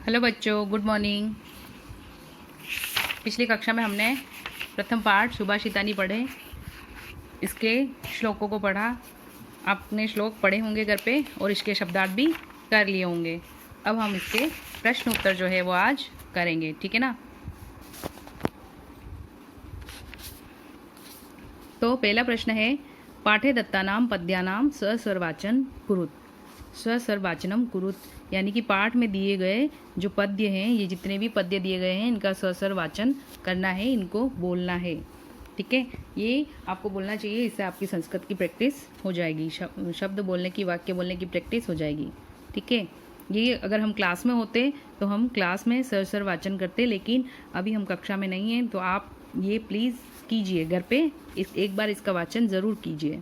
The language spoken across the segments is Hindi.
हेलो बच्चों, गुड मॉर्निंग। पिछली कक्षा में हमने प्रथम पाठ सुभाषितानी पढ़े, इसके श्लोकों को पढ़ा। आपने श्लोक पढ़े होंगे घर पे और इसके शब्दार्थ भी कर लिए होंगे। अब हम इसके प्रश्न उत्तर जो है वो आज करेंगे, ठीक है ना। तो पहला प्रश्न है, पाठे दत्तानाम पद्यानाम सस्वरवाचन कुरुत। सस्वरवाचनम कुरुत यानी कि पाठ में दिए गए जो पद्य हैं, ये जितने भी पद्य दिए गए हैं, इनका सस्वर वाचन करना है, इनको बोलना है, ठीक है। ये आपको बोलना चाहिए, इससे आपकी संस्कृत की प्रैक्टिस हो जाएगी, शब्द बोलने की, वाक्य बोलने की प्रैक्टिस हो जाएगी, ठीक है। ये अगर हम क्लास में होते तो हम क्लास में सस्वर वाचन करते, लेकिन अभी हम कक्षा में नहीं हैं, तो आप ये प्लीज़ कीजिए घर पे, एक बार इसका वाचन ज़रूर कीजिए।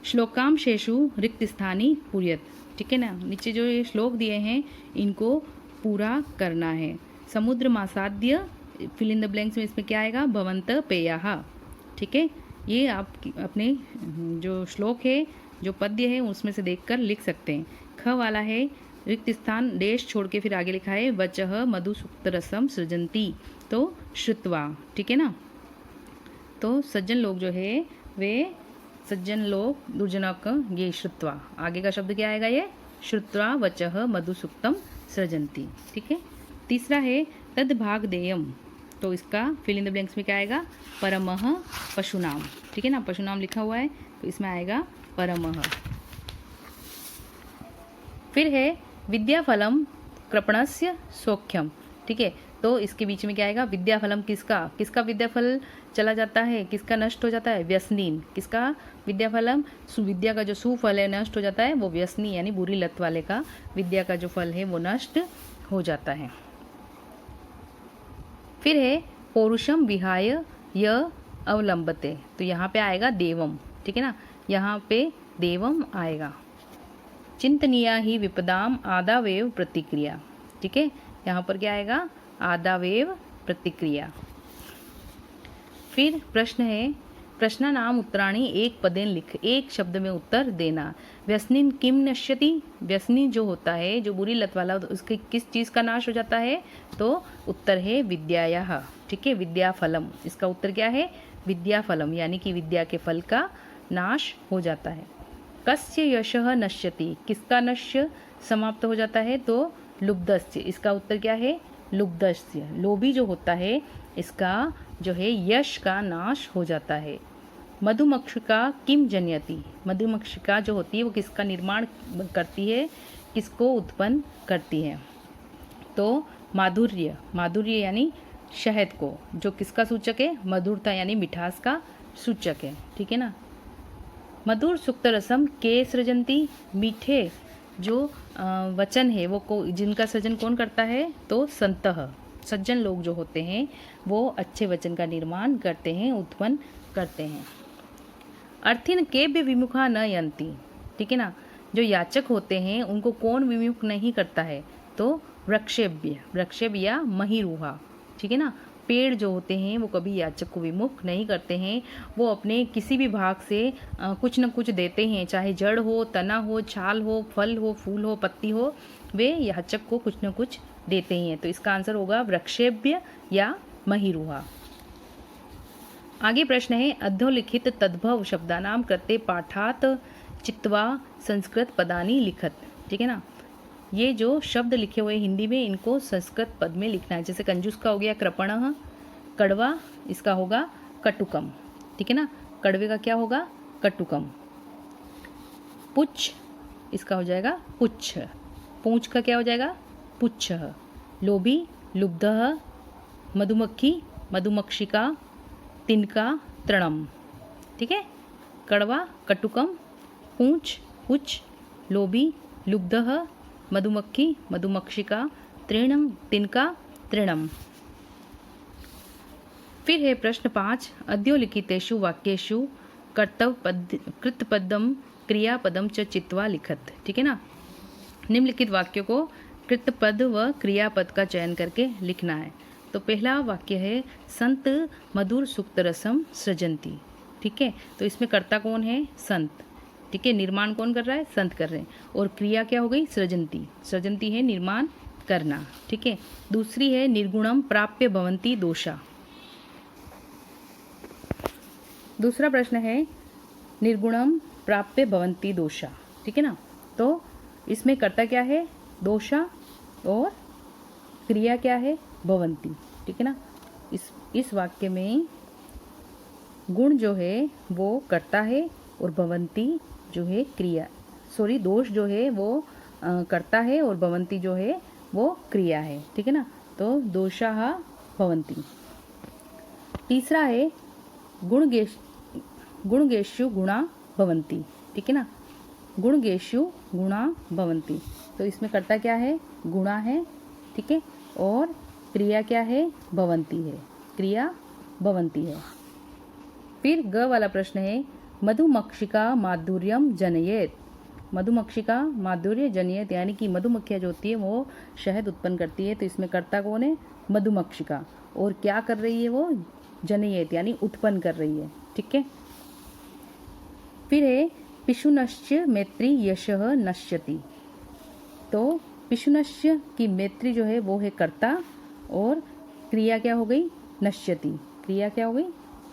श्लोकाम शेषु रिक्त स्थानी पूर्यत, ठीक है ना। नीचे जो ये श्लोक दिए हैं इनको पूरा करना है। समुद्र मासाद्य, फिल इन द ब्लैंक्स में इसमें क्या आएगा, भवंत पेयाः, ठीक है। ये आप अपने जो श्लोक है, जो पद्य है, उसमें से देखकर लिख सकते हैं। ख वाला है रिक्त स्थान देश छोड़ के फिर आगे लिखा है वचः मधुसुक्त रसम सृजंती, तो श्रुत्वा, ठीक है ना। तो सज्जन लोग जो है वे सज्जन लोग दुर्जनक, ये श्रुत्वा, आगे का शब्द क्या आएगा, ये श्रुत्वा वचः मधुसुक्तम सृजंती, ठीक है। तीसरा है तद भाग देयम, तो इसका फिल इन द ब्लैंक्स में क्या आएगा, परमः पशुनाम, ठीक है ना। पशुनाम लिखा हुआ है तो इसमें आएगा परमः। फिर है विद्याफलम कृपणस्य सौख्यम, ठीक है। तो इसके बीच में क्या आएगा, विद्याफलम किसका विद्याफल चला जाता है, किसका नष्ट हो जाता है, व्यसनीन। किसका विद्याफलम, विद्या का जो सुफल है नष्ट हो जाता है, वो व्यसनी यानी बुरी लत वाले का विद्या का जो फल है वो नष्ट हो जाता है। फिर है पौरुषम विहाय य अवलंबते, तो यहाँ पे आएगा देवम, ठीक है ना। यहाँ पे देवम आएगा। चिंतनीया ही विपदाम आदावेव प्रतिक्रिया, ठीक है। यहाँ पर क्या आएगा, आदावेव प्रतिक्रिया। फिर प्रश्न है प्रश्न नाम उत्तराणी एक पदेन लिख, एक शब्द में उत्तर देना। व्यसनिन किम नश्यति, व्यसनी जो होता है, जो बुरी लत वाला, उसके किस चीज़ का नाश हो जाता है, तो उत्तर है विद्यायाः, ठीक है, विद्याफलम। इसका उत्तर क्या है, विद्याफलम, यानी कि विद्या के फल का नाश हो जाता है। कस्य यशः नश्यति, किसका नश्य समाप्त हो जाता है, तो लुब्धस्य, इसका उत्तर क्या है, लुब्धस्य, लोभी जो होता है इसका जो है यश का नाश हो जाता है। मधुमक्षिका किम जनयति, मधुमक्षिका जो होती है वो किसका निर्माण करती है, किसको उत्पन्न करती है, तो माधुर्य, माधुर्य यानी शहद को, जो किसका सूचक है, मधुरता यानी मिठास का सूचक है, ठीक है ना। मधुर सुक्त रसम के सृजंती, मीठे जो वचन है वो जिनका सृजन कौन करता है, तो संतः, सज्जन लोग जो होते हैं वो अच्छे वचन का निर्माण करते हैं, उत्पन्न करते हैं। अर्थिन केभ्य विमुखा न यंती, ठीक है ना। जो याचक होते हैं उनको कौन विमुख नहीं करता है, तो वृक्षेभ्य, वृक्षेभ या महिरूहा, ठीक है ना। पेड़ जो होते हैं वो कभी याचक को विमुख नहीं करते हैं, वो अपने किसी भी भाग से कुछ न कुछ देते हैं, चाहे जड़ हो, तना हो, छाल हो, फल हो, फूल हो, पत्ती हो, वे याचक को कुछ न कुछ देते ही हैं। तो इसका आंसर होगा वृक्षेभ्य या महिरूहा। आगे प्रश्न है अधोलिखित तद्भव शब्दानाम कृते पाठात चित्वा संस्कृत पदानी लिखत, ठीक है ना। ये जो शब्द लिखे हुए हिंदी में, इनको संस्कृत पद में लिखना है। जैसे कंजूस का हो गया कृपणः, कड़वा इसका होगा कटुकम, ठीक है ना। कड़वे का क्या होगा, कटुकम। पुच्छ इसका हो जाएगा पुच्छ, पूंछ का क्या हो जाएगा, पुच्छः। लोभी लुब्धः, मधुमक्खी मधुमक्षिका, तिनका तृणम, ठीक है। कड़वा कटुकम, पूंछ पुच्छ, लोभी लुब्धः, मधुमक्खी मधुमक्षिका, तृणम तिनका तृणम। फिर है प्रश्न 5, अद्योलिखितेषु वाक्येषु कृतपदम क्रियापदम च चित्वा लिखत, ठीक है ना। निम्नलिखित वाक्यों को कृतपद व क्रियापद का चयन करके लिखना है। तो पहला वाक्य है संत मधुर सुक्त रसम सृजंती, ठीक है। तो इसमें कर्ता कौन है, संत, ठीक है। निर्माण कौन कर रहा है, संत कर रहे हैं। और क्रिया क्या हो गई, सृजंती, सृजंती है निर्माण करना। ठीक है। दूसरी है निर्गुणम प्राप्य भवन्ति दोषा। दूसरा प्रश्न है निर्गुणम प्राप्य भवन्ति दोषा। ठीक है ना। तो इसमें कर्ता क्या है, दोषा, और क्रिया क्या है, भवन्ति। ठीक है ना। इस वाक्य में गुण जो है वो कर्ता है और भवन्ति जो है क्रिया, दोष जो है वो कर्ता है और भवन्ति जो है वो क्रिया है। ठीक है ना। तो दोषाः भवन्ति। तीसरा है गुणगेषु गुणा भवन्ति। ठीक है ना। गुणगेषु गुणा भवन्ति। तो इसमें कर्ता क्या है, गुणा है। ठीक है। और क्रिया क्या है, भवन्ति है। क्रिया भवन्ति है। फिर ग वाला प्रश्न है मधुमक्षिका माधुर्यम जनयेत। मधुमक्षिका माधुर्य जनयेत, यानी कि मधुमक्खियाँ जो होती है वो शहद उत्पन्न करती है। तो इसमें कर्ता कौन है, मधुमक्षिका, और क्या कर रही है वो, जनयेत यानी उत्पन्न कर रही है। ठीक है। फिर है पिशुनश्च मैत्री यशः नश्यति। तो पिशुनश्च की मैत्री जो है वो है कर्ता, और क्रिया क्या हो गई, नश्यति। क्रिया क्या हो गई,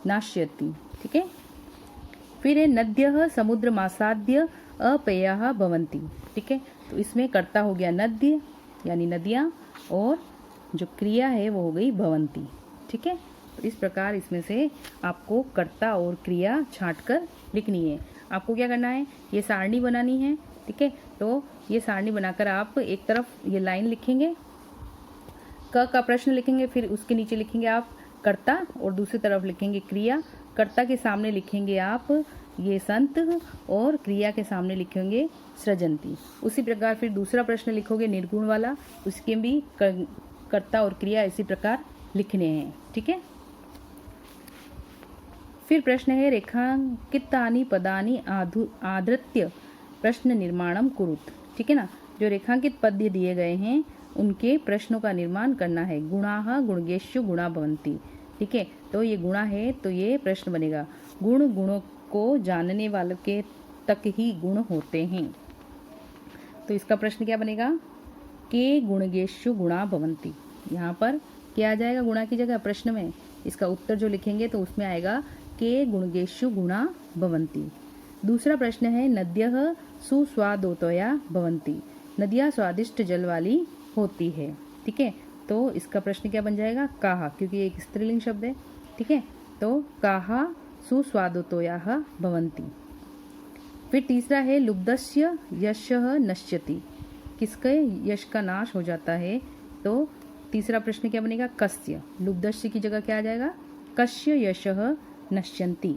नाश्यति। ठीक है। फिर है नद्यः समुद्रमासाद्य अपेयाः भवन्ति। ठीक है। तो इसमें कर्ता हो गया नद्य यानी नदियाँ, और जो क्रिया है वो हो गई भवन्ति। ठीक है। तो इस प्रकार इसमें से आपको कर्ता और क्रिया छांटकर लिखनी है। आपको क्या करना है, ये सारणी बनानी है। ठीक है। तो ये सारणी बनाकर आप एक तरफ ये लाइन लिखेंगे, क का प्रश्न लिखेंगे, फिर उसके नीचे लिखेंगे आप कर्ता और दूसरी तरफ लिखेंगे क्रिया। कर्ता के सामने लिखेंगे आप ये संत, और क्रिया के सामने लिखेंगे सृजन्ति। उसी प्रकार फिर दूसरा प्रश्न लिखोगे निर्गुण वाला, उसके भी कर्ता और क्रिया इसी प्रकार लिखने हैं। ठीक है। फिर प्रश्न है रेखांकितानि पदानि आधृत्य प्रश्न निर्माणम कुरुत। ठीक है ना। जो रेखांकित पद्य दिए गए हैं उनके प्रश्नों का निर्माण करना है। गुणाः गुणगेषु गुणा भवन्ति। ठीक है। तो ये गुणा है तो ये प्रश्न बनेगा, गुणों को जानने वालों के तक ही गुण होते हैं। तो इसका प्रश्न क्या बनेगा, के गुणगेषु गुणा भवन्ति। यहाँ पर क्या आ जाएगा गुणा की जगह प्रश्न में, इसका उत्तर जो लिखेंगे तो उसमें आएगा के गुणगेषु गुणा भवन्ति। दूसरा प्रश्न है नद्यः सुस्वादोतया भवन्ति। नदियाँ स्वादिष्ट जल वाली होती है। ठीक है। तो इसका प्रश्न क्या बन जाएगा, काहा, क्योंकि ये एक स्त्रीलिंग शब्द है। ठीक है। तो काहा सुस्वादोतयाः भवन्ति। फिर तीसरा है लुब्धस्य यशः नश्यति। किसके यश का नाश हो जाता है। तो तीसरा प्रश्न क्या बनेगा, कस्य। लुब्धस्य की जगह क्या आ जाएगा, कस्य यशः नश्यन्ति।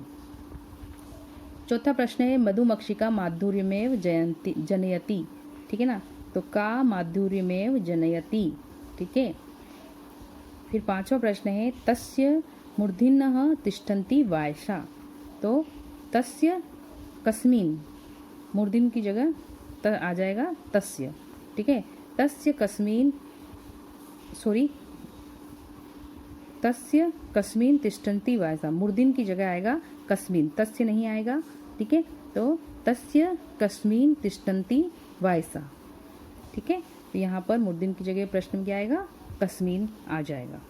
चौथा प्रश्न है मधुमक्षिका माधुर्यमेव जनयति। ठीक है ना। तो का माधुर्यमेव जनयति। ठीक है। फिर पांचवा प्रश्न है तस्य मूर्धन्यः तिष्ठन्ति वायसा। तो तस्य कस्मिन्, मूर्धन्य की जगह आ जाएगा तस्य। ठीक है। तस्य कस्मिन् तिष्ठन्ति वायसा। मूर्धन्य की जगह आएगा कस्मिन्, तस्य नहीं आएगा। ठीक है। तो तस्य कस्मिन् तिष्ठन्ति वायसा। ठीक है। तो यहाँ पर मूर्धन्य की जगह प्रश्न में क्या आएगा, कस्मिन् आ जाएगा।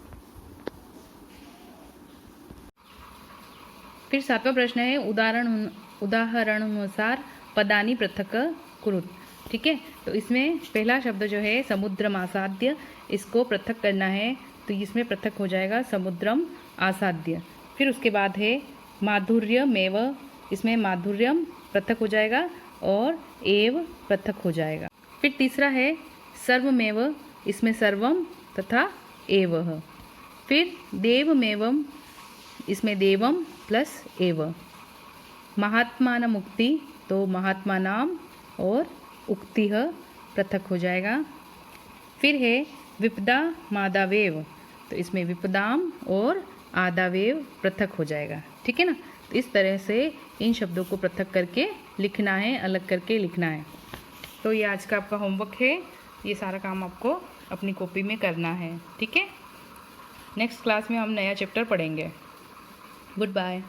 फिर सातवां प्रश्न है उदाहरणानुसार पदानि पृथक कुरुत। ठीक है। तो इसमें पहला शब्द जो है समुद्रम आसाद्य, इसको पृथक करना है। तो इसमें पृथक हो जाएगा समुद्रम आसाद्य। फिर उसके बाद है माधुर्यमेव, इसमें माधुर्यम पृथक हो जाएगा और एव पृथक हो जाएगा। फिर तीसरा है सर्वमेव, इसमें सर्वम तथा एवः। फिर देवमेवम, इसमें देवम प्लस एव। महात्मान मुक्ति, तो महात्मा नाम और उक्तिः पृथक हो जाएगा। फिर है विपदा मादावेव, तो इसमें विपदाम और आदावेव पृथक हो जाएगा। ठीक है ना। तो इस तरह से इन शब्दों को पृथक करके लिखना है, अलग करके लिखना है। तो ये आज का आपका होमवर्क है। ये सारा काम आपको अपनी कॉपी में करना है। ठीक है। नेक्स्ट क्लास में हम नया चैप्टर पढ़ेंगे। Good bye.